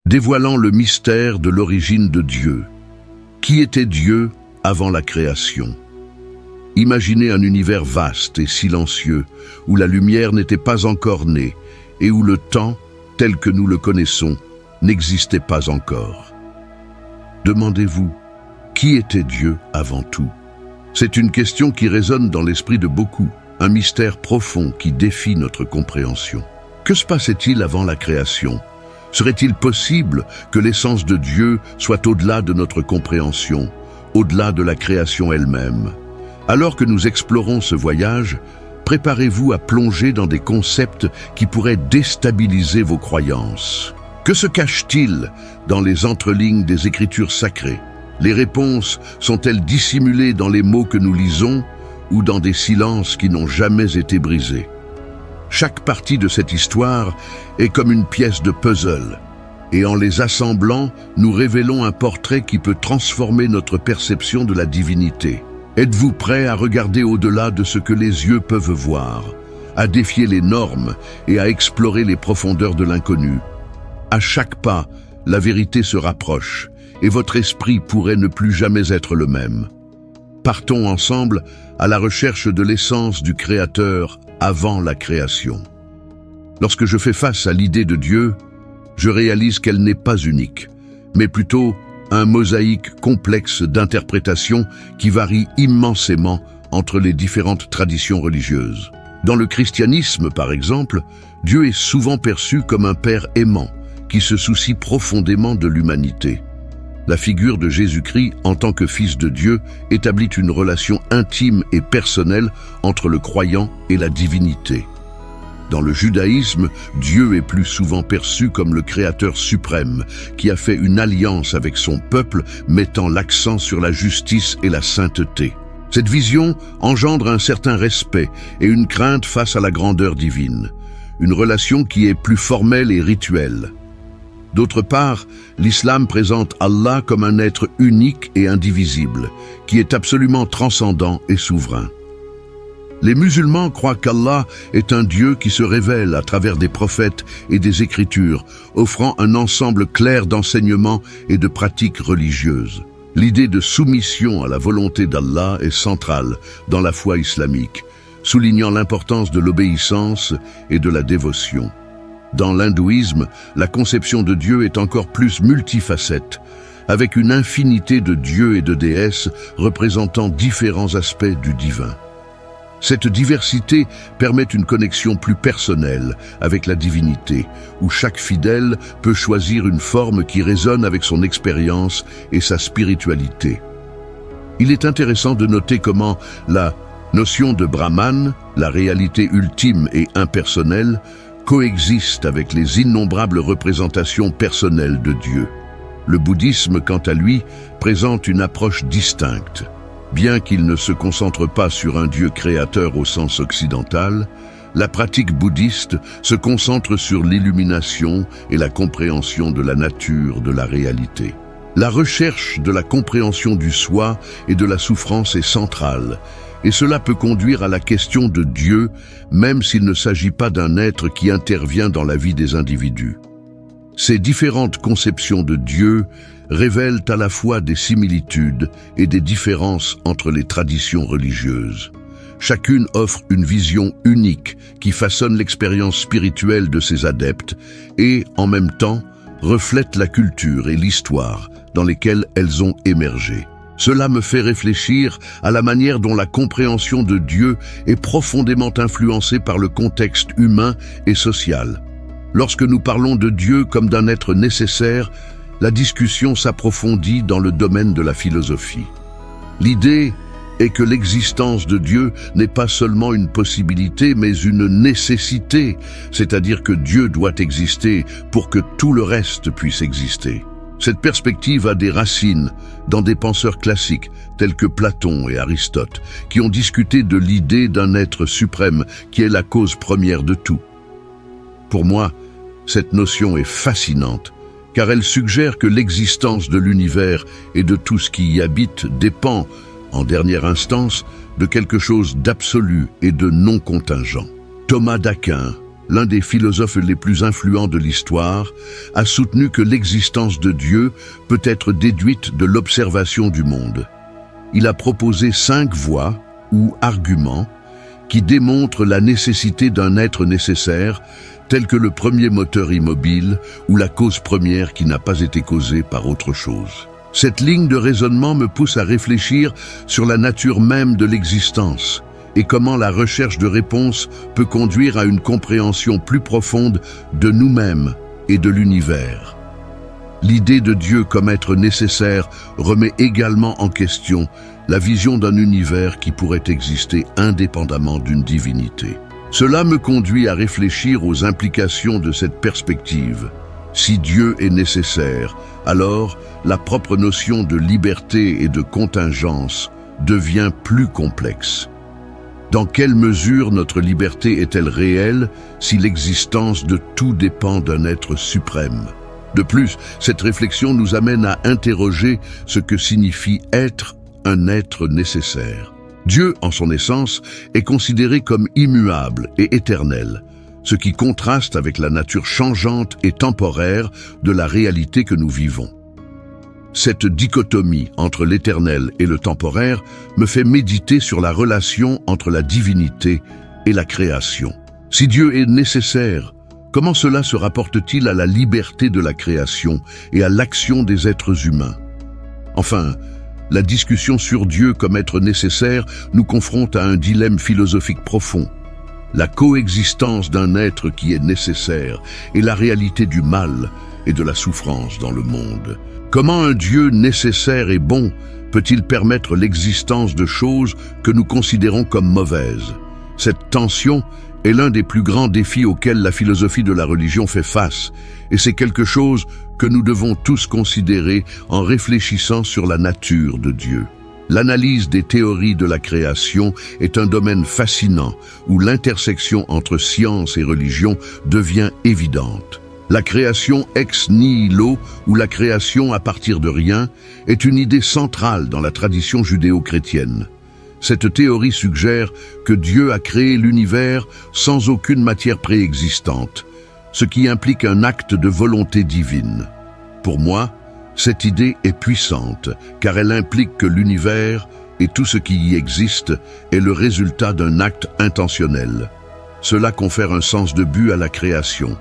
dévoilant le mystère de l'origine de Dieu. Qui était Dieu avant la création? Imaginez un univers vaste et silencieux, où la lumière n'était pas encore née, et où le temps, tel que nous le connaissons, n'existait pas encore. Demandez-vous, qui était Dieu avant tout? C'est une question qui résonne dans l'esprit de beaucoup, un mystère profond qui défie notre compréhension. Que se passait-il avant la création? Serait-il possible que l'essence de Dieu soit au-delà de notre compréhension, au-delà de la création elle-même? Alors que nous explorons ce voyage, préparez-vous à plonger dans des concepts qui pourraient déstabiliser vos croyances. Que se cache-t-il dans les entrelignes des Écritures sacrées? Les réponses sont-elles dissimulées dans les mots que nous lisons ou dans des silences qui n'ont jamais été brisés? Chaque partie de cette histoire est comme une pièce de puzzle, et en les assemblant, nous révélons un portrait qui peut transformer notre perception de la divinité. Êtes-vous prêt à regarder au-delà de ce que les yeux peuvent voir, à défier les normes et à explorer les profondeurs de l'inconnu? À chaque pas, la vérité se rapproche, et votre esprit pourrait ne plus jamais être le même. Partons ensemble à la recherche de l'essence du Créateur avant la création. Lorsque je fais face à l'idée de Dieu, je réalise qu'elle n'est pas unique, mais plutôt un mosaïque complexe d'interprétations qui varie immensément entre les différentes traditions religieuses. Dans le christianisme, par exemple, Dieu est souvent perçu comme un père aimant, qui se soucie profondément de l'humanité. La figure de Jésus-Christ en tant que Fils de Dieu établit une relation intime et personnelle entre le croyant et la divinité. Dans le judaïsme, Dieu est plus souvent perçu comme le Créateur suprême, qui a fait une alliance avec son peuple, mettant l'accent sur la justice et la sainteté. Cette vision engendre un certain respect et une crainte face à la grandeur divine, une relation qui est plus formelle et rituelle. D'autre part, l'islam présente Allah comme un être unique et indivisible, qui est absolument transcendant et souverain. Les musulmans croient qu'Allah est un Dieu qui se révèle à travers des prophètes et des écritures, offrant un ensemble clair d'enseignements et de pratiques religieuses. L'idée de soumission à la volonté d'Allah est centrale dans la foi islamique, soulignant l'importance de l'obéissance et de la dévotion. Dans l'hindouisme, la conception de Dieu est encore plus multifacette, avec une infinité de dieux et de déesses représentant différents aspects du divin. Cette diversité permet une connexion plus personnelle avec la divinité, où chaque fidèle peut choisir une forme qui résonne avec son expérience et sa spiritualité. Il est intéressant de noter comment la notion de Brahman, la réalité ultime et impersonnelle, coexiste avec les innombrables représentations personnelles de Dieu. Le bouddhisme, quant à lui, présente une approche distincte. Bien qu'il ne se concentre pas sur un Dieu créateur au sens occidental, la pratique bouddhiste se concentre sur l'illumination et la compréhension de la nature de la réalité. La recherche de la compréhension du soi et de la souffrance est centrale, et cela peut conduire à la question de Dieu, même s'il ne s'agit pas d'un être qui intervient dans la vie des individus. Ces différentes conceptions de Dieu révèlent à la fois des similitudes et des différences entre les traditions religieuses. Chacune offre une vision unique qui façonne l'expérience spirituelle de ses adeptes et, en même temps, reflète la culture et l'histoire dans lesquelles elles ont émergé. Cela me fait réfléchir à la manière dont la compréhension de Dieu est profondément influencée par le contexte humain et social. Lorsque nous parlons de Dieu comme d'un être nécessaire, la discussion s'approfondit dans le domaine de la philosophie. L'idée est que l'existence de Dieu n'est pas seulement une possibilité, mais une nécessité, c'est-à-dire que Dieu doit exister pour que tout le reste puisse exister. Cette perspective a des racines dans des penseurs classiques tels que Platon et Aristote, qui ont discuté de l'idée d'un être suprême qui est la cause première de tout. Pour moi, cette notion est fascinante, car elle suggère que l'existence de l'univers et de tout ce qui y habite dépend, en dernière instance, de quelque chose d'absolu et de non contingent. Thomas d'Aquin, l'un des philosophes les plus influents de l'histoire, a soutenu que l'existence de Dieu peut être déduite de l'observation du monde. Il a proposé 5 voies ou arguments qui démontrent la nécessité d'un être nécessaire, tel que le premier moteur immobile ou la cause première qui n'a pas été causée par autre chose. Cette ligne de raisonnement me pousse à réfléchir sur la nature même de l'existence et comment la recherche de réponses peut conduire à une compréhension plus profonde de nous-mêmes et de l'univers. L'idée de Dieu comme être nécessaire remet également en question la vision d'un univers qui pourrait exister indépendamment d'une divinité. Cela me conduit à réfléchir aux implications de cette perspective. Si Dieu est nécessaire, alors la propre notion de liberté et de contingence devient plus complexe. Dans quelle mesure notre liberté est-elle réelle si l'existence de tout dépend d'un être suprême? De plus, cette réflexion nous amène à interroger ce que signifie être un être nécessaire. Dieu, en son essence, est considéré comme immuable et éternel, ce qui contraste avec la nature changeante et temporaire de la réalité que nous vivons. Cette dichotomie entre l'éternel et le temporaire me fait méditer sur la relation entre la divinité et la création. Si Dieu est nécessaire, comment cela se rapporte-t-il à la liberté de la création et à l'action des êtres humains? Enfin, la discussion sur Dieu comme être nécessaire nous confronte à un dilemme philosophique profond. La coexistence d'un être qui est nécessaire et la réalité du mal et de la souffrance dans le monde. Comment un Dieu nécessaire et bon peut-il permettre l'existence de choses que nous considérons comme mauvaises? Cette tension est l'un des plus grands défis auxquels la philosophie de la religion fait face, et c'est quelque chose que nous devons tous considérer en réfléchissant sur la nature de Dieu. L'analyse des théories de la création est un domaine fascinant où l'intersection entre science et religion devient évidente. La création ex nihilo, ou la création à partir de rien, est une idée centrale dans la tradition judéo-chrétienne. Cette théorie suggère que Dieu a créé l'univers sans aucune matière préexistante, ce qui implique un acte de volonté divine. Pour moi, cette idée est puissante, car elle implique que l'univers et tout ce qui y existe est le résultat d'un acte intentionnel. Cela confère un sens de but à la création,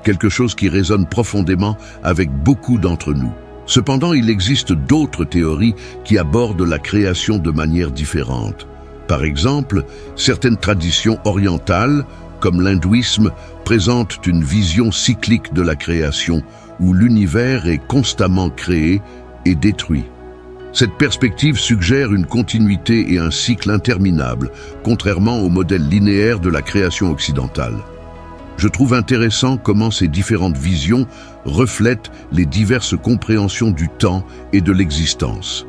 quelque chose qui résonne profondément avec beaucoup d'entre nous. Cependant, il existe d'autres théories qui abordent la création de manière différente. Par exemple, certaines traditions orientales, comme l'hindouisme, présentent une vision cyclique de la création, où l'univers est constamment créé et détruit. Cette perspective suggère une continuité et un cycle interminable, contrairement au modèle linéaire de la création occidentale. Je trouve intéressant comment ces différentes visions reflètent les diverses compréhensions du temps et de l'existence.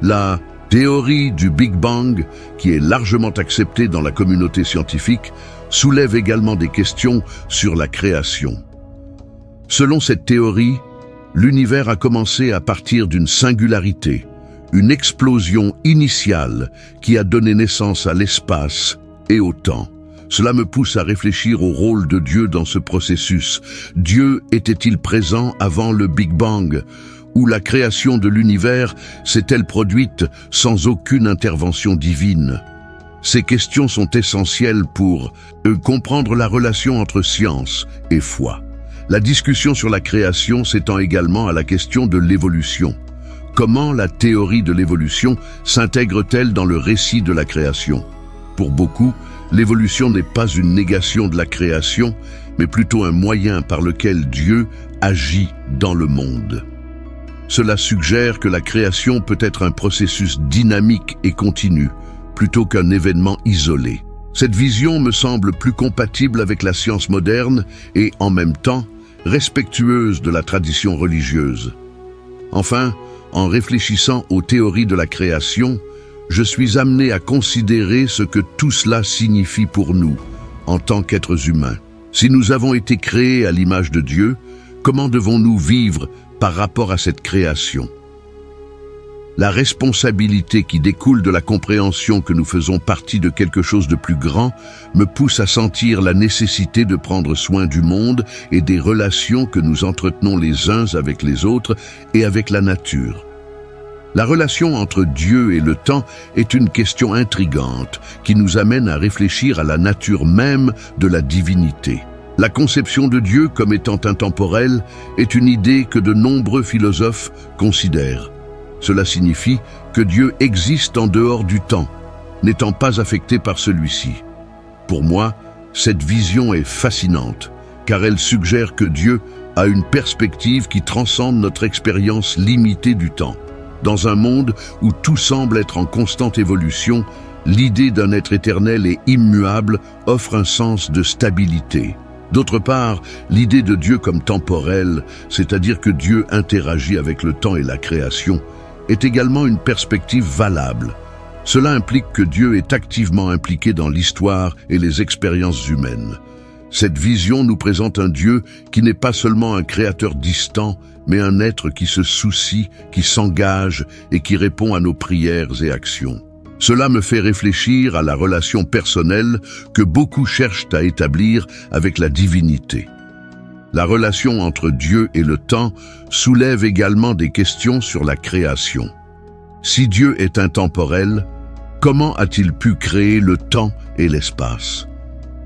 La théorie du Big Bang, qui est largement acceptée dans la communauté scientifique, soulève également des questions sur la création. Selon cette théorie, l'univers a commencé à partir d'une singularité, une explosion initiale qui a donné naissance à l'espace et au temps. Cela me pousse à réfléchir au rôle de Dieu dans ce processus. Dieu était-il présent avant le Big Bang, ou la création de l'univers s'est-elle produite sans aucune intervention divine? Ces questions sont essentielles pour comprendre la relation entre science et foi. La discussion sur la création s'étend également à la question de l'évolution. Comment la théorie de l'évolution s'intègre-t-elle dans le récit de la création? Pour beaucoup, l'évolution n'est pas une négation de la création, mais plutôt un moyen par lequel Dieu agit dans le monde. Cela suggère que la création peut être un processus dynamique et continu, plutôt qu'un événement isolé. Cette vision me semble plus compatible avec la science moderne et, en même temps, respectueuse de la tradition religieuse. Enfin, en réfléchissant aux théories de la création, je suis amené à considérer ce que tout cela signifie pour nous, en tant qu'êtres humains. Si nous avons été créés à l'image de Dieu, comment devons-nous vivre par rapport à cette création? La responsabilité qui découle de la compréhension que nous faisons partie de quelque chose de plus grand me pousse à sentir la nécessité de prendre soin du monde et des relations que nous entretenons les uns avec les autres et avec la nature. La relation entre Dieu et le temps est une question intrigante qui nous amène à réfléchir à la nature même de la divinité. La conception de Dieu comme étant intemporel est une idée que de nombreux philosophes considèrent. Cela signifie que Dieu existe en dehors du temps, n'étant pas affecté par celui-ci. Pour moi, cette vision est fascinante, car elle suggère que Dieu a une perspective qui transcende notre expérience limitée du temps. Dans un monde où tout semble être en constante évolution, l'idée d'un être éternel et immuable offre un sens de stabilité. D'autre part, l'idée de Dieu comme temporel, c'est-à-dire que Dieu interagit avec le temps et la création, est également une perspective valable. Cela implique que Dieu est activement impliqué dans l'histoire et les expériences humaines. Cette vision nous présente un Dieu qui n'est pas seulement un créateur distant, mais un être qui se soucie, qui s'engage et qui répond à nos prières et actions. Cela me fait réfléchir à la relation personnelle que beaucoup cherchent à établir avec la divinité. La relation entre Dieu et le temps soulève également des questions sur la création. Si Dieu est intemporel, comment a-t-il pu créer le temps et l'espace?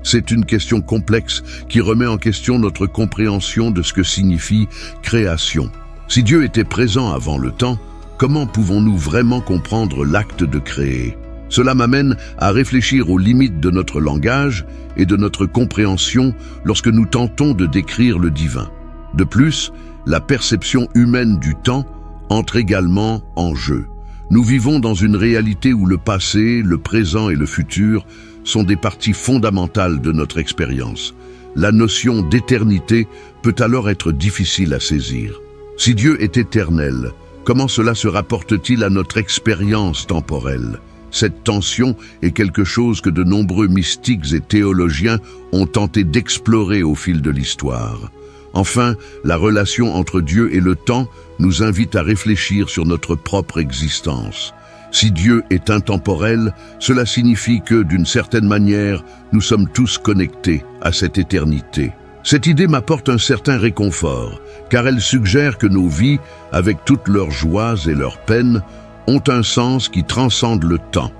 C'est une question complexe qui remet en question notre compréhension de ce que signifie création. Si Dieu était présent avant le temps, comment pouvons-nous vraiment comprendre l'acte de créer? Cela m'amène à réfléchir aux limites de notre langage et de notre compréhension lorsque nous tentons de décrire le divin. De plus, la perception humaine du temps entre également en jeu. Nous vivons dans une réalité où le passé, le présent et le futur sont des parties fondamentales de notre expérience. La notion d'éternité peut alors être difficile à saisir. Si Dieu est éternel, comment cela se rapporte-t-il à notre expérience temporelle? Cette tension est quelque chose que de nombreux mystiques et théologiens ont tenté d'explorer au fil de l'histoire. Enfin, la relation entre Dieu et le temps nous invite à réfléchir sur notre propre existence. Si Dieu est intemporel, cela signifie que, d'une certaine manière, nous sommes tous connectés à cette éternité. Cette idée m'apporte un certain réconfort, car elle suggère que nos vies, avec toutes leurs joies et leurs peines, ont un sens qui transcende le temps.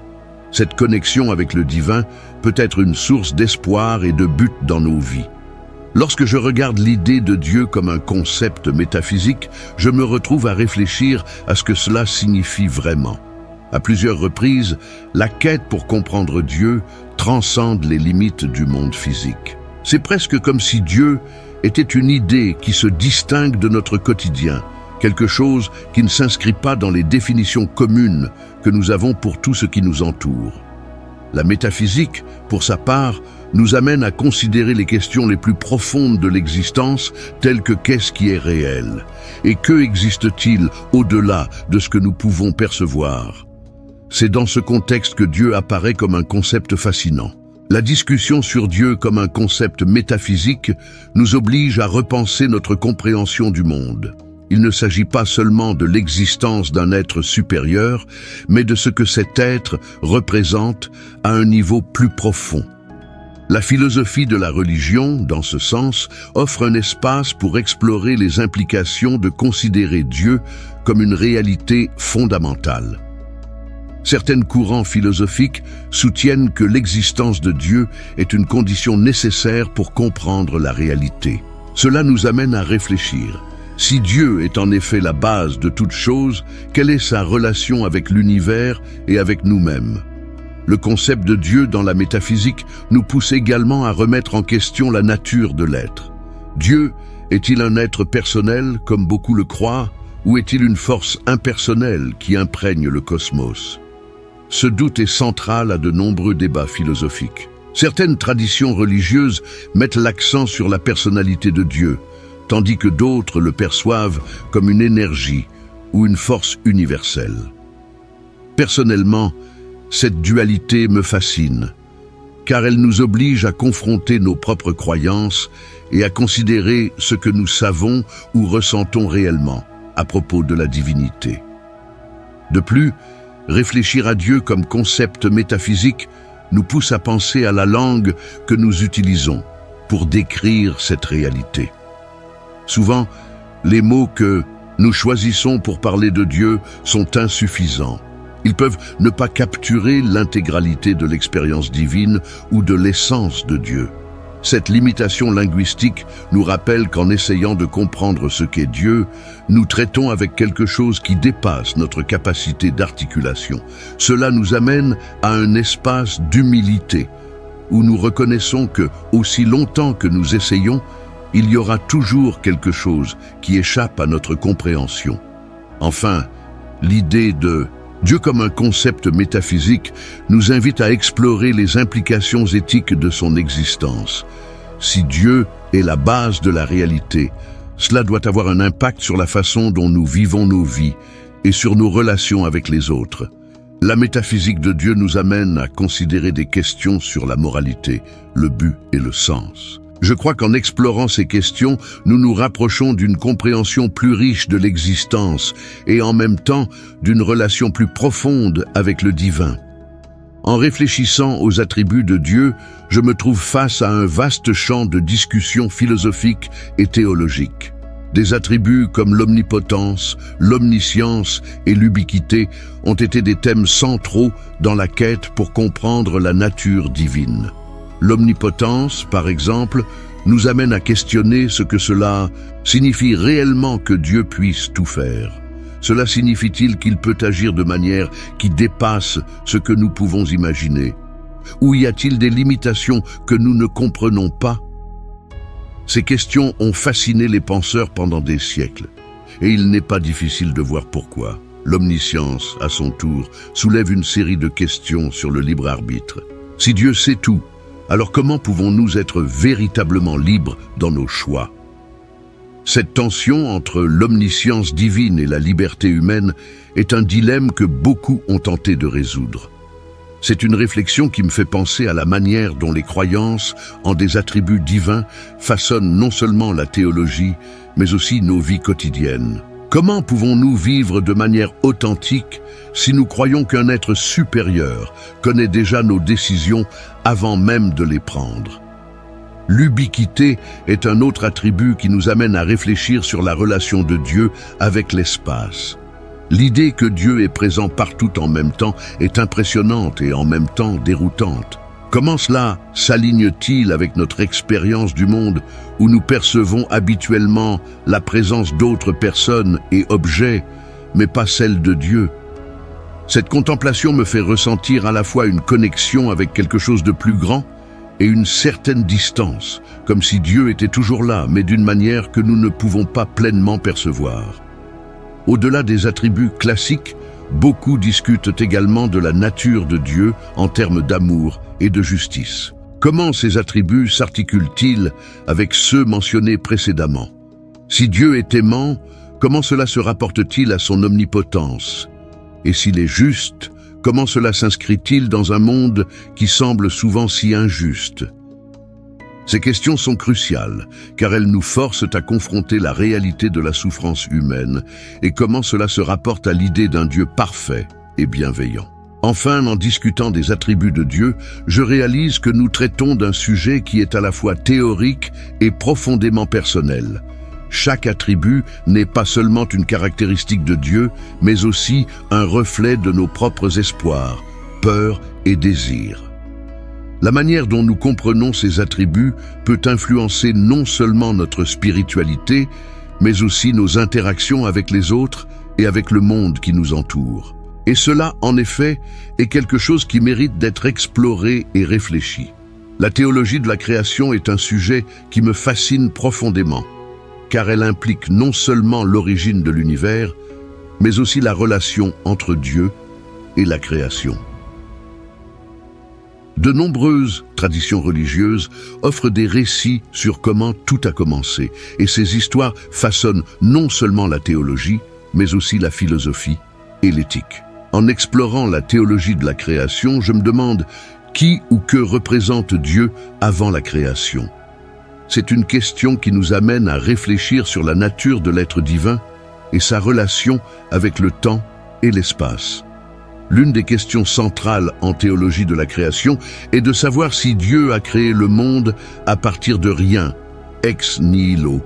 Cette connexion avec le divin peut être une source d'espoir et de but dans nos vies. Lorsque je regarde l'idée de Dieu comme un concept métaphysique, je me retrouve à réfléchir à ce que cela signifie vraiment. À plusieurs reprises, la quête pour comprendre Dieu transcende les limites du monde physique. C'est presque comme si Dieu était une idée qui se distingue de notre quotidien, quelque chose qui ne s'inscrit pas dans les définitions communes que nous avons pour tout ce qui nous entoure. La métaphysique, pour sa part, nous amène à considérer les questions les plus profondes de l'existence, telles que qu'est-ce qui est réel, et que existe-t-il au-delà de ce que nous pouvons percevoir. C'est dans ce contexte que Dieu apparaît comme un concept fascinant. La discussion sur Dieu comme un concept métaphysique nous oblige à repenser notre compréhension du monde. Il ne s'agit pas seulement de l'existence d'un être supérieur, mais de ce que cet être représente à un niveau plus profond. La philosophie de la religion, dans ce sens, offre un espace pour explorer les implications de considérer Dieu comme une réalité fondamentale. Certains courants philosophiques soutiennent que l'existence de Dieu est une condition nécessaire pour comprendre la réalité. Cela nous amène à réfléchir. Si Dieu est en effet la base de toute chose, quelle est sa relation avec l'univers et avec nous-mêmes? Le concept de Dieu dans la métaphysique nous pousse également à remettre en question la nature de l'être. Dieu est-il un être personnel, comme beaucoup le croient, ou est-il une force impersonnelle qui imprègne le cosmos? Ce doute est central à de nombreux débats philosophiques. Certaines traditions religieuses mettent l'accent sur la personnalité de Dieu, tandis que d'autres le perçoivent comme une énergie ou une force universelle. Personnellement, cette dualité me fascine, car elle nous oblige à confronter nos propres croyances et à considérer ce que nous savons ou ressentons réellement à propos de la divinité. De plus, réfléchir à Dieu comme concept métaphysique nous pousse à penser à la langue que nous utilisons pour décrire cette réalité. Souvent, les mots que nous choisissons pour parler de Dieu sont insuffisants. Ils peuvent ne pas capturer l'intégralité de l'expérience divine ou de l'essence de Dieu. Cette limitation linguistique nous rappelle qu'en essayant de comprendre ce qu'est Dieu, nous traitons avec quelque chose qui dépasse notre capacité d'articulation. Cela nous amène à un espace d'humilité, où nous reconnaissons que, aussi longtemps que nous essayons, il y aura toujours quelque chose qui échappe à notre compréhension. Enfin, l'idée de Dieu comme un concept métaphysique nous invite à explorer les implications éthiques de son existence. Si Dieu est la base de la réalité, cela doit avoir un impact sur la façon dont nous vivons nos vies et sur nos relations avec les autres. La métaphysique de Dieu nous amène à considérer des questions sur la moralité, le but et le sens. Je crois qu'en explorant ces questions, nous nous rapprochons d'une compréhension plus riche de l'existence et en même temps d'une relation plus profonde avec le divin. En réfléchissant aux attributs de Dieu, je me trouve face à un vaste champ de discussions philosophiques et théologiques. Des attributs comme l'omnipotence, l'omniscience et l'ubiquité ont été des thèmes centraux dans la quête pour comprendre la nature divine. L'omnipotence, par exemple, nous amène à questionner ce que cela signifie réellement que Dieu puisse tout faire. Cela signifie-t-il qu'il peut agir de manière qui dépasse ce que nous pouvons imaginer? Ou y a-t-il des limitations que nous ne comprenons pas? Ces questions ont fasciné les penseurs pendant des siècles, et il n'est pas difficile de voir pourquoi. L'omniscience, à son tour, soulève une série de questions sur le libre arbitre. Si Dieu sait tout, alors comment pouvons-nous être véritablement libres dans nos choix? Cette tension entre l'omniscience divine et la liberté humaine est un dilemme que beaucoup ont tenté de résoudre. C'est une réflexion qui me fait penser à la manière dont les croyances en des attributs divins façonnent non seulement la théologie, mais aussi nos vies quotidiennes. Comment pouvons-nous vivre de manière authentique si nous croyons qu'un être supérieur connaît déjà nos décisions avant même de les prendre? L'ubiquité est un autre attribut qui nous amène à réfléchir sur la relation de Dieu avec l'espace. L'idée que Dieu est présent partout en même temps est impressionnante et en même temps déroutante. Comment cela s'aligne-t-il avec notre expérience du monde où nous percevons habituellement la présence d'autres personnes et objets, mais pas celle de Dieu? Cette contemplation me fait ressentir à la fois une connexion avec quelque chose de plus grand et une certaine distance, comme si Dieu était toujours là, mais d'une manière que nous ne pouvons pas pleinement percevoir. Au-delà des attributs classiques, beaucoup discutent également de la nature de Dieu en termes d'amour et de justice. Comment ces attributs s'articulent-ils avec ceux mentionnés précédemment? Si Dieu est aimant, comment cela se rapporte-t-il à son omnipotence? Et s'il est juste, comment cela s'inscrit-il dans un monde qui semble souvent si injuste? Ces questions sont cruciales, car elles nous forcent à confronter la réalité de la souffrance humaine et comment cela se rapporte à l'idée d'un Dieu parfait et bienveillant. Enfin, en discutant des attributs de Dieu, je réalise que nous traitons d'un sujet qui est à la fois théorique et profondément personnel. Chaque attribut n'est pas seulement une caractéristique de Dieu, mais aussi un reflet de nos propres espoirs, peurs et désirs. La manière dont nous comprenons ces attributs peut influencer non seulement notre spiritualité, mais aussi nos interactions avec les autres et avec le monde qui nous entoure. Et cela, en effet, est quelque chose qui mérite d'être exploré et réfléchi. La théologie de la création est un sujet qui me fascine profondément, car elle implique non seulement l'origine de l'univers, mais aussi la relation entre Dieu et la création. De nombreuses traditions religieuses offrent des récits sur comment tout a commencé, et ces histoires façonnent non seulement la théologie, mais aussi la philosophie et l'éthique. En explorant la théologie de la création, je me demande qui ou que représente Dieu avant la création. C'est une question qui nous amène à réfléchir sur la nature de l'être divin et sa relation avec le temps et l'espace. L'une des questions centrales en théologie de la création est de savoir si Dieu a créé le monde à partir de rien, ex nihilo,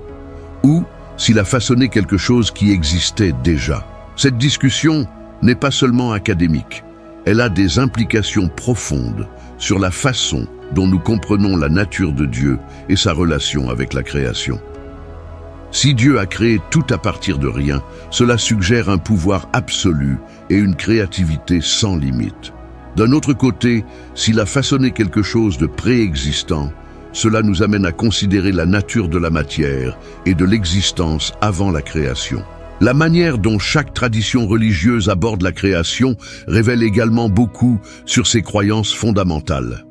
ou s'il a façonné quelque chose qui existait déjà. Cette discussion n'est pas seulement académique, elle a des implications profondes sur la façon dont nous comprenons la nature de Dieu et sa relation avec la création. Si Dieu a créé tout à partir de rien, cela suggère un pouvoir absolu et une créativité sans limite. D'un autre côté, s'il a façonné quelque chose de préexistant, cela nous amène à considérer la nature de la matière et de l'existence avant la création. La manière dont chaque tradition religieuse aborde la création révèle également beaucoup sur ses croyances fondamentales.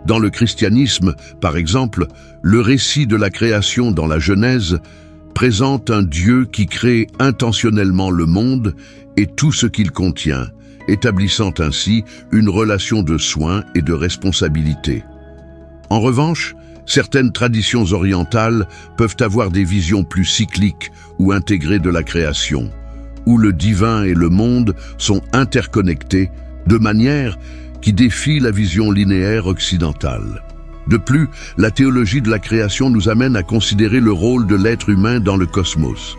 Dans le christianisme, par exemple, le récit de la création dans la Genèse présente un Dieu qui crée intentionnellement le monde et tout ce qu'il contient, établissant ainsi une relation de soins et de responsabilité. En revanche, certaines traditions orientales peuvent avoir des visions plus cycliques ou intégrées de la création, où le divin et le monde sont interconnectés de manière qui défie la vision linéaire occidentale. De plus, la théologie de la création nous amène à considérer le rôle de l'être humain dans le cosmos.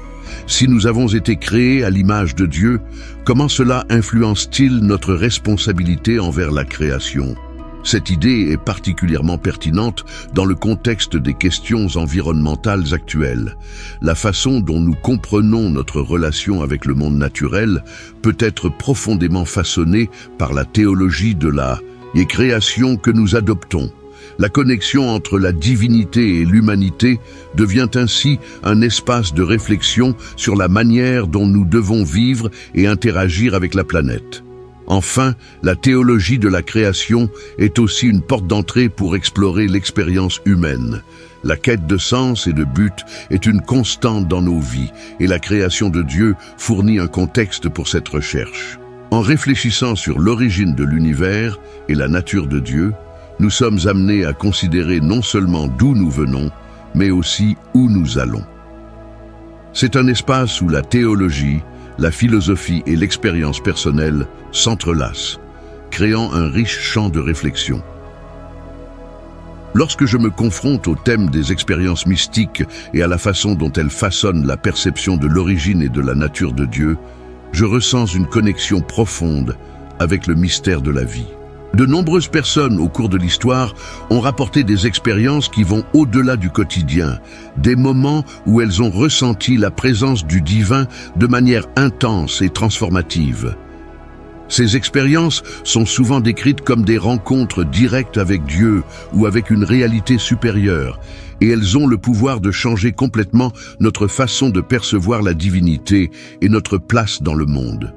Si nous avons été créés à l'image de Dieu, comment cela influence-t-il notre responsabilité envers la création ? Cette idée est particulièrement pertinente dans le contexte des questions environnementales actuelles. La façon dont nous comprenons notre relation avec le monde naturel peut être profondément façonnée par la théologie de la création que nous adoptons. La connexion entre la divinité et l'humanité devient ainsi un espace de réflexion sur la manière dont nous devons vivre et interagir avec la planète. Enfin, la théologie de la création est aussi une porte d'entrée pour explorer l'expérience humaine. La quête de sens et de but est une constante dans nos vies et la création de Dieu fournit un contexte pour cette recherche. En réfléchissant sur l'origine de l'univers et la nature de Dieu, nous sommes amenés à considérer non seulement d'où nous venons, mais aussi où nous allons. C'est un espace où la théologie, la philosophie et l'expérience personnelle s'entrelacent, créant un riche champ de réflexion. Lorsque je me confronte au thème des expériences mystiques et à la façon dont elles façonnent la perception de l'origine et de la nature de Dieu, je ressens une connexion profonde avec le mystère de la vie. De nombreuses personnes au cours de l'histoire ont rapporté des expériences qui vont au-delà du quotidien, des moments où elles ont ressenti la présence du divin de manière intense et transformative. Ces expériences sont souvent décrites comme des rencontres directes avec Dieu ou avec une réalité supérieure, et elles ont le pouvoir de changer complètement notre façon de percevoir la divinité et notre place dans le monde.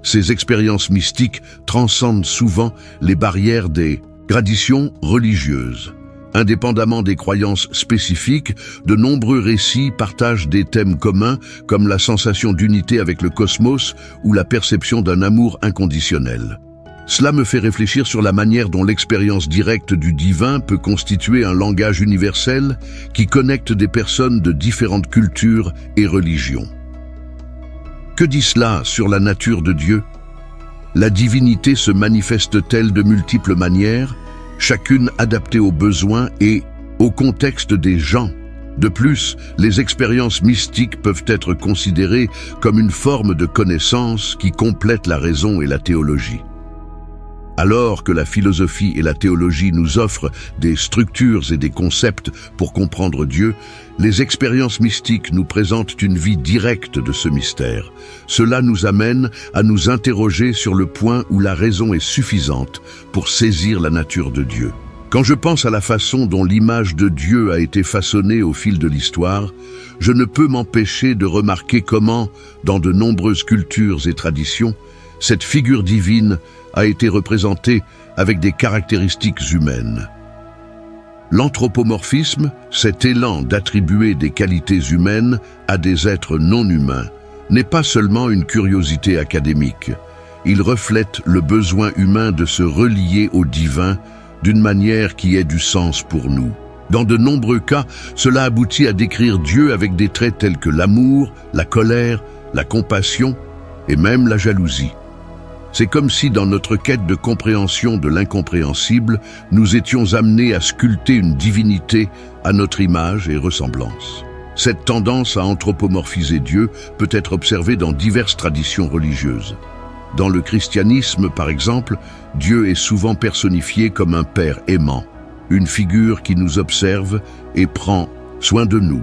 Ces expériences mystiques transcendent souvent les barrières des traditions religieuses. Indépendamment des croyances spécifiques, de nombreux récits partagent des thèmes communs comme la sensation d'unité avec le cosmos ou la perception d'un amour inconditionnel. Cela me fait réfléchir sur la manière dont l'expérience directe du divin peut constituer un langage universel qui connecte des personnes de différentes cultures et religions. Que dit cela sur la nature de Dieu? La divinité se manifeste-t-elle de multiples manières, chacune adaptée aux besoins et au contexte des gens? De plus, les expériences mystiques peuvent être considérées comme une forme de connaissance qui complète la raison et la théologie. Alors que la philosophie et la théologie nous offrent des structures et des concepts pour comprendre Dieu, les expériences mystiques nous présentent une vie directe de ce mystère. Cela nous amène à nous interroger sur le point où la raison est suffisante pour saisir la nature de Dieu. Quand je pense à la façon dont l'image de Dieu a été façonnée au fil de l'histoire, je ne peux m'empêcher de remarquer comment, dans de nombreuses cultures et traditions, cette figure divine a été représentée avec des caractéristiques humaines. L'anthropomorphisme, cet élan d'attribuer des qualités humaines à des êtres non humains, n'est pas seulement une curiosité académique. Il reflète le besoin humain de se relier au divin d'une manière qui ait du sens pour nous. Dans de nombreux cas, cela aboutit à décrire Dieu avec des traits tels que l'amour, la colère, la compassion, et même la jalousie. C'est comme si dans notre quête de compréhension de l'incompréhensible, nous étions amenés à sculpter une divinité à notre image et ressemblance. Cette tendance à anthropomorphiser Dieu peut être observée dans diverses traditions religieuses. Dans le christianisme, par exemple, Dieu est souvent personnifié comme un père aimant, une figure qui nous observe et prend soin de nous.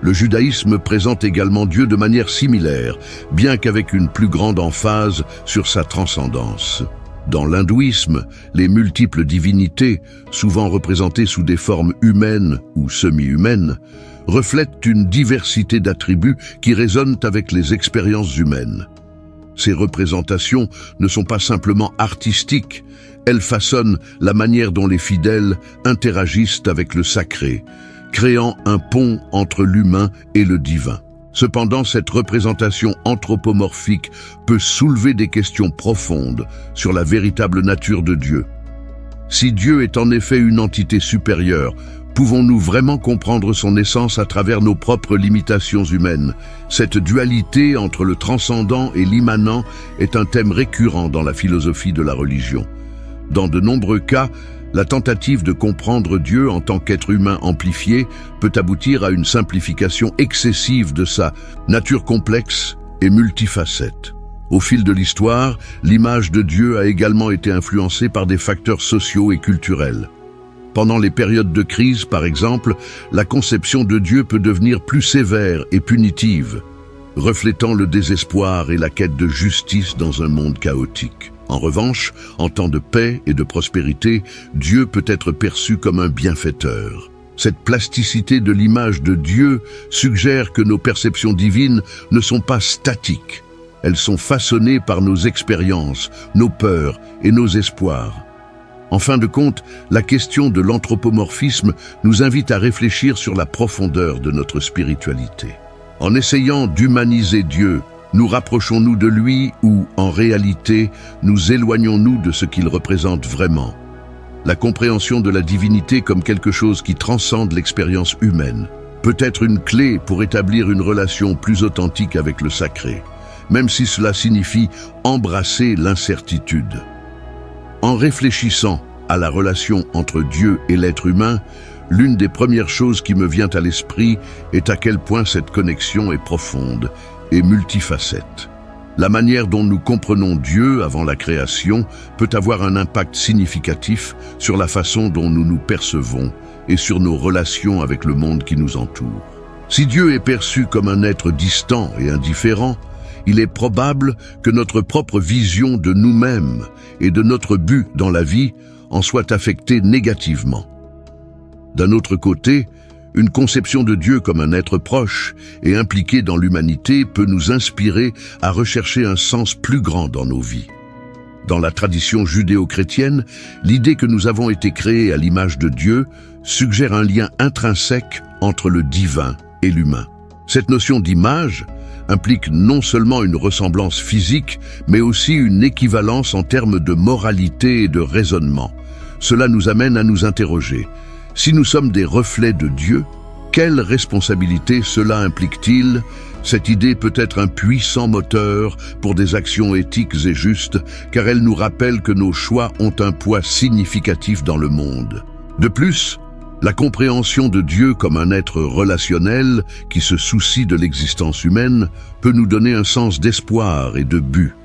Le judaïsme présente également Dieu de manière similaire, bien qu'avec une plus grande emphase sur sa transcendance. Dans l'hindouisme, les multiples divinités, souvent représentées sous des formes humaines ou semi-humaines, reflètent une diversité d'attributs qui résonnent avec les expériences humaines. Ces représentations ne sont pas simplement artistiques, elles façonnent la manière dont les fidèles interagissent avec le sacré, créant un pont entre l'humain et le divin. Cependant, cette représentation anthropomorphique peut soulever des questions profondes sur la véritable nature de Dieu. Si Dieu est en effet une entité supérieure, pouvons-nous vraiment comprendre son essence à travers nos propres limitations humaines? Cette dualité entre le transcendant et l'immanent est un thème récurrent dans la philosophie de la religion. Dans de nombreux cas, la tentative de comprendre Dieu en tant qu'être humain amplifié peut aboutir à une simplification excessive de sa nature complexe et multifacette. Au fil de l'histoire, l'image de Dieu a également été influencée par des facteurs sociaux et culturels. Pendant les périodes de crise, par exemple, la conception de Dieu peut devenir plus sévère et punitive, reflétant le désespoir et la quête de justice dans un monde chaotique. En revanche, en temps de paix et de prospérité, Dieu peut être perçu comme un bienfaiteur. Cette plasticité de l'image de Dieu suggère que nos perceptions divines ne sont pas statiques. Elles sont façonnées par nos expériences, nos peurs et nos espoirs. En fin de compte, la question de l'anthropomorphisme nous invite à réfléchir sur la profondeur de notre spiritualité. En essayant d'humaniser Dieu, nous rapprochons-nous de lui ou, en réalité, nous éloignons-nous de ce qu'il représente vraiment? La compréhension de la divinité comme quelque chose qui transcende l'expérience humaine peut être une clé pour établir une relation plus authentique avec le sacré, même si cela signifie embrasser l'incertitude. En réfléchissant à la relation entre Dieu et l'être humain, l'une des premières choses qui me vient à l'esprit est à quel point cette connexion est profonde et multifacette. La manière dont nous comprenons Dieu avant la création peut avoir un impact significatif sur la façon dont nous nous percevons et sur nos relations avec le monde qui nous entoure. Si Dieu est perçu comme un être distant et indifférent, il est probable que notre propre vision de nous-mêmes et de notre but dans la vie en soit affectée négativement. D'un autre côté, une conception de Dieu comme un être proche et impliqué dans l'humanité peut nous inspirer à rechercher un sens plus grand dans nos vies. Dans la tradition judéo-chrétienne, l'idée que nous avons été créés à l'image de Dieu suggère un lien intrinsèque entre le divin et l'humain. Cette notion d'image implique non seulement une ressemblance physique, mais aussi une équivalence en termes de moralité et de raisonnement. Cela nous amène à nous interroger. Si nous sommes des reflets de Dieu, quelle responsabilité cela implique-t-il? Cette idée peut être un puissant moteur pour des actions éthiques et justes, car elle nous rappelle que nos choix ont un poids significatif dans le monde. De plus, la compréhension de Dieu comme un être relationnel qui se soucie de l'existence humaine peut nous donner un sens d'espoir et de but.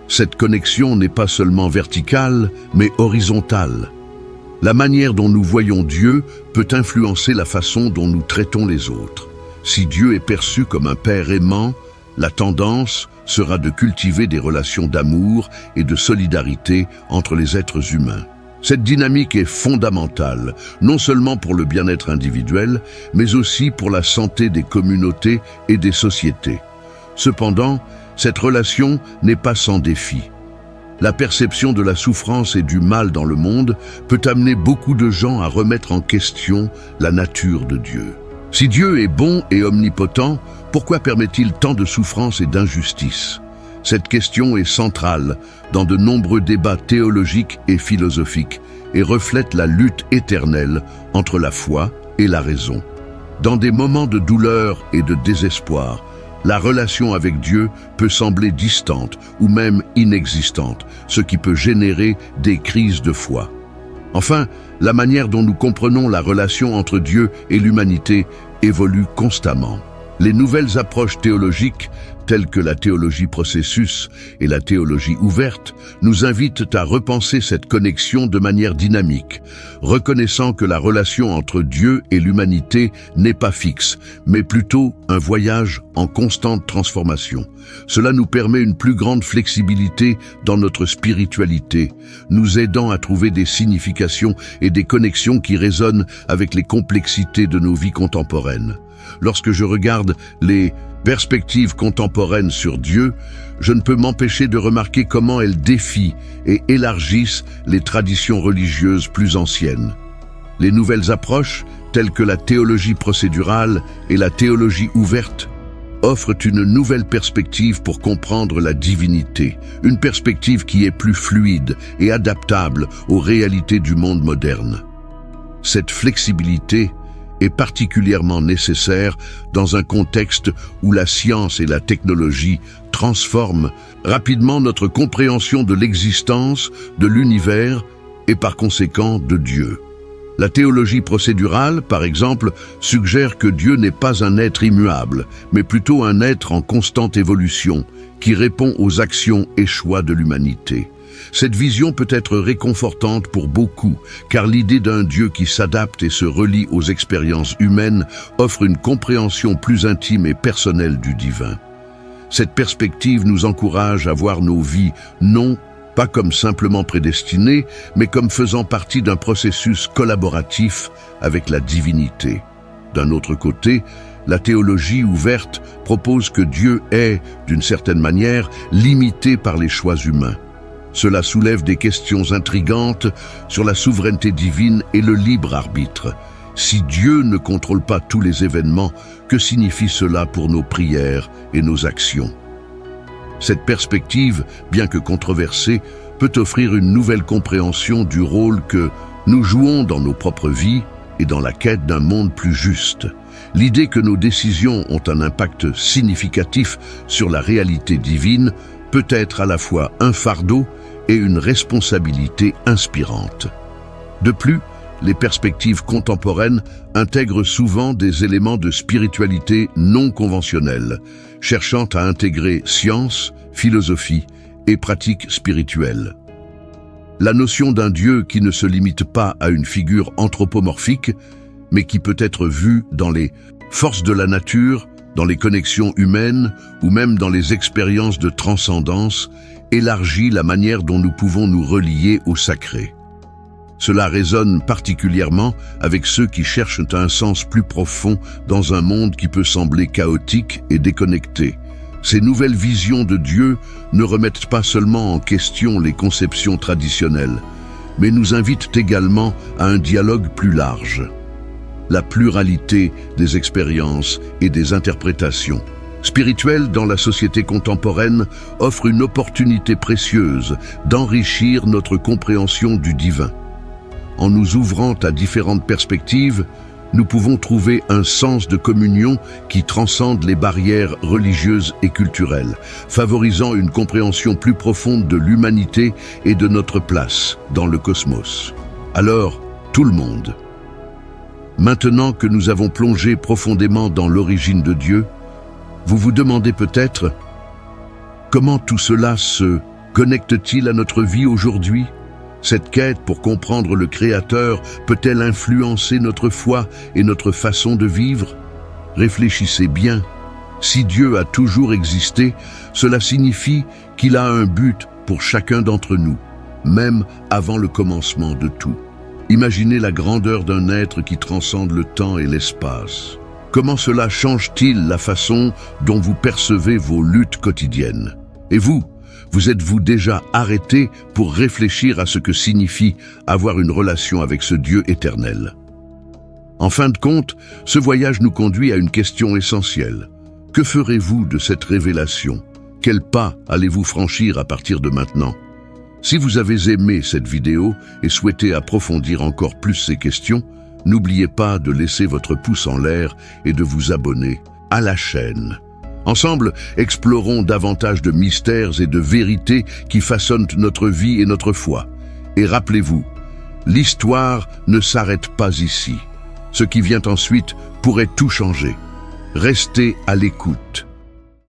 Cette connexion n'est pas seulement verticale, mais horizontale. La manière dont nous voyons Dieu peut influencer la façon dont nous traitons les autres. Si Dieu est perçu comme un père aimant, la tendance sera de cultiver des relations d'amour et de solidarité entre les êtres humains. Cette dynamique est fondamentale, non seulement pour le bien-être individuel, mais aussi pour la santé des communautés et des sociétés. Cependant, cette relation n'est pas sans défi. La perception de la souffrance et du mal dans le monde peut amener beaucoup de gens à remettre en question la nature de Dieu. Si Dieu est bon et omnipotent, pourquoi permet-il tant de souffrance et d'injustice? Cette question est centrale dans de nombreux débats théologiques et philosophiques et reflète la lutte éternelle entre la foi et la raison. Dans des moments de douleur et de désespoir, La relation avec Dieu peut sembler distante ou même inexistante, ce qui peut générer des crises de foi. Enfin, la manière dont nous comprenons la relation entre Dieu et l'humanité évolue constamment. Les nouvelles approches théologiques, telles que la théologie processus et la théologie ouverte, nous invitent à repenser cette connexion de manière dynamique, reconnaissant que la relation entre Dieu et l'humanité n'est pas fixe, mais plutôt un voyage en constante transformation. Cela nous permet une plus grande flexibilité dans notre spiritualité, nous aidant à trouver des significations et des connexions qui résonnent avec les complexités de nos vies contemporaines. Lorsque je regarde les perspectives contemporaines sur Dieu, je ne peux m'empêcher de remarquer comment elles défient et élargissent les traditions religieuses plus anciennes. Les nouvelles approches, telles que la théologie procédurale et la théologie ouverte, offrent une nouvelle perspective pour comprendre la divinité, une perspective qui est plus fluide et adaptable aux réalités du monde moderne. Cette flexibilité est particulièrement nécessaire dans un contexte où la science et la technologie transforment rapidement notre compréhension de l'existence, de l'univers et par conséquent de Dieu. La théologie procédurale, par exemple, suggère que Dieu n'est pas un être immuable, mais plutôt un être en constante évolution, qui répond aux actions et choix de l'humanité. Cette vision peut être réconfortante pour beaucoup, car l'idée d'un Dieu qui s'adapte et se relie aux expériences humaines offre une compréhension plus intime et personnelle du divin. Cette perspective nous encourage à voir nos vies non pas comme simplement prédestinées, mais comme faisant partie d'un processus collaboratif avec la divinité. D'un autre côté, la théologie ouverte propose que Dieu est, d'une certaine manière, limité par les choix humains. Cela soulève des questions intrigantes sur la souveraineté divine et le libre arbitre. Si Dieu ne contrôle pas tous les événements, que signifie cela pour nos prières et nos actions? Cette perspective, bien que controversée, peut offrir une nouvelle compréhension du rôle que nous jouons dans nos propres vies et dans la quête d'un monde plus juste. L'idée que nos décisions ont un impact significatif sur la réalité divine peut être à la fois un fardeau et une responsabilité inspirante. De plus, les perspectives contemporaines intègrent souvent des éléments de spiritualité non conventionnelle, cherchant à intégrer science, philosophie et pratiques spirituelles. La notion d'un Dieu qui ne se limite pas à une figure anthropomorphique, mais qui peut être vue dans les forces de la nature, dans les connexions humaines ou même dans les expériences de transcendance, élargit la manière dont nous pouvons nous relier au sacré. Cela résonne particulièrement avec ceux qui cherchent un sens plus profond dans un monde qui peut sembler chaotique et déconnecté. Ces nouvelles visions de Dieu ne remettent pas seulement en question les conceptions traditionnelles, mais nous invitent également à un dialogue plus large. La pluralité des expériences et des interprétations spirituelles dans la société contemporaine offre une opportunité précieuse d'enrichir notre compréhension du divin. En nous ouvrant à différentes perspectives, nous pouvons trouver un sens de communion qui transcende les barrières religieuses et culturelles, favorisant une compréhension plus profonde de l'humanité et de notre place dans le cosmos. Alors, tout le monde. Maintenant que nous avons plongé profondément dans l'origine de Dieu, vous vous demandez peut-être comment tout cela se connecte-t-il à notre vie aujourd'hui? Cette quête pour comprendre le Créateur peut-elle influencer notre foi et notre façon de vivre? Réfléchissez bien. Si Dieu a toujours existé, cela signifie qu'il a un but pour chacun d'entre nous, même avant le commencement de tout. Imaginez la grandeur d'un être qui transcende le temps et l'espace. Comment cela change-t-il la façon dont vous percevez vos luttes quotidiennes? Et vous êtes-vous déjà arrêté pour réfléchir à ce que signifie avoir une relation avec ce Dieu éternel? En fin de compte, ce voyage nous conduit à une question essentielle. Que ferez-vous de cette révélation? Quel pas allez-vous franchir à partir de maintenant? Si vous avez aimé cette vidéo et souhaitez approfondir encore plus ces questions, n'oubliez pas de laisser votre pouce en l'air et de vous abonner à la chaîne. Ensemble, explorons davantage de mystères et de vérités qui façonnent notre vie et notre foi. Et rappelez-vous, l'histoire ne s'arrête pas ici. Ce qui vient ensuite pourrait tout changer. Restez à l'écoute.